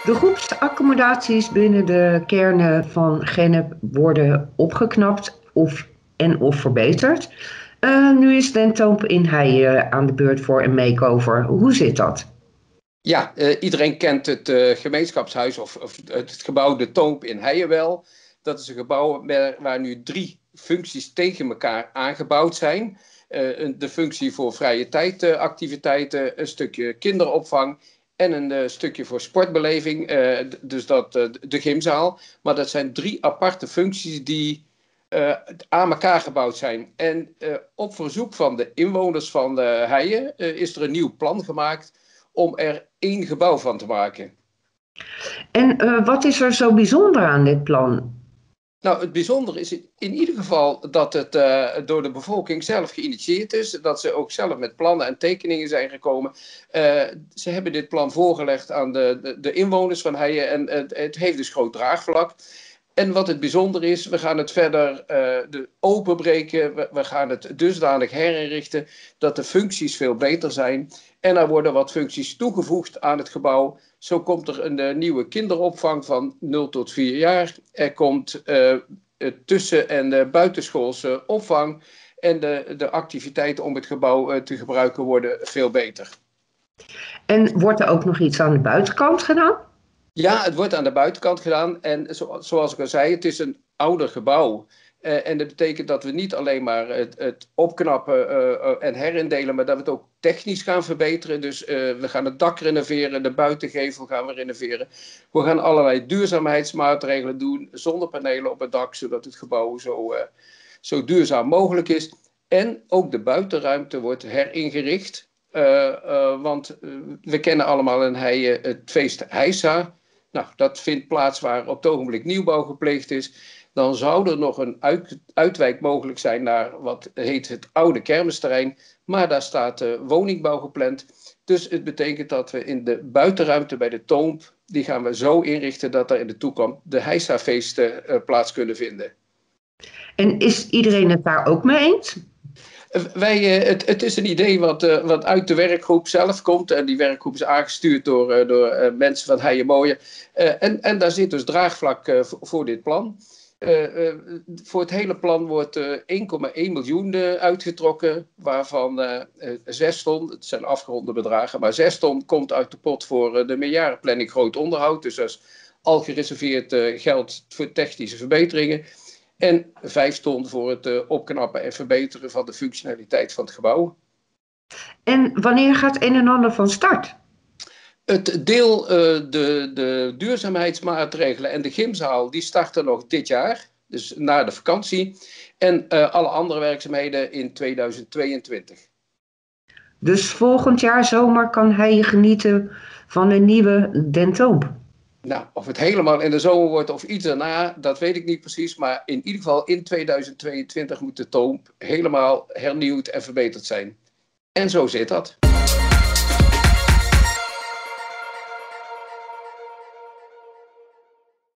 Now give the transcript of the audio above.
De groepsaccommodaties binnen de kernen van Gennep worden opgeknapt of verbeterd. Nu is Den Toomp in Heijen aan de beurt voor een makeover. Hoe zit dat? Ja, iedereen kent het gemeenschapshuis of het gebouw De Toomp in Heijen wel. Dat is een gebouw waar nu 3 functies tegen elkaar aangebouwd zijn. De functie voor vrije tijdactiviteiten, een stukje kinderopvang en een stukje voor sportbeleving, dus de gymzaal. Maar dat zijn 3 aparte functies die aan elkaar gebouwd zijn. En op verzoek van de inwoners van Heijen is er een nieuw plan gemaakt om er 1 gebouw van te maken. En wat is er zo bijzonder aan dit plan? Nou, het bijzondere is in ieder geval dat het door de bevolking zelf geïnitieerd is. Dat ze ook zelf met plannen en tekeningen zijn gekomen. Ze hebben dit plan voorgelegd aan de inwoners van Heijen en het heeft dus groot draagvlak. En wat het bijzonder is, we gaan het verder openbreken. We gaan het dusdanig herinrichten dat de functies veel beter zijn. En er worden wat functies toegevoegd aan het gebouw. Zo komt er een nieuwe kinderopvang van 0 tot 4 jaar. Er komt tussen- en buitenschoolse opvang. En de activiteiten om het gebouw te gebruiken worden veel beter. En wordt er ook nog iets aan de buitenkant gedaan? Ja, het wordt aan de buitenkant gedaan. En zoals ik al zei, het is een ouder gebouw. En dat betekent dat we niet alleen maar het opknappen en herindelen, maar dat we het ook technisch gaan verbeteren. Dus we gaan het dak renoveren, de buitengevel gaan we renoveren. We gaan allerlei duurzaamheidsmaatregelen doen, zonnepanelen op het dak, zodat het gebouw zo duurzaam mogelijk is. En ook de buitenruimte wordt heringericht. Want we kennen allemaal in Heijen het feest Heisa. Nou, dat vindt plaats waar op het ogenblik nieuwbouw gepleegd is. Dan zou er nog een uitwijk mogelijk zijn naar wat heet het oude kermisterrein. Maar daar staat woningbouw gepland. Dus het betekent dat we in de buitenruimte bij de Toomp, die gaan we zo inrichten dat er in de toekomst de Heisa-feesten plaats kunnen vinden. En is iedereen het daar ook mee eens? Het is een idee wat uit de werkgroep zelf komt. En die werkgroep is aangestuurd door mensen van Heijen Mooie. En daar zit dus draagvlak voor dit plan. Voor het hele plan wordt 1,1 miljoen uitgetrokken. Waarvan 6 ton, het zijn afgeronde bedragen, maar 6 ton komt uit de pot voor de meerjarenplanning groot onderhoud. Dus dat is al gereserveerd geld voor technische verbeteringen. En 5 ton voor het opknappen en verbeteren van de functionaliteit van het gebouw. En wanneer gaat een en ander van start? Het deel, de duurzaamheidsmaatregelen en de gymzaal, die starten nog dit jaar. Dus na de vakantie. En alle andere werkzaamheden in 2022. Dus volgend jaar zomer kan hij genieten van een nieuwe Den Toomp. Nou, of het helemaal in de zomer wordt of iets daarna, dat weet ik niet precies. Maar in ieder geval in 2022 moet de Toomp helemaal hernieuwd en verbeterd zijn. En zo zit dat.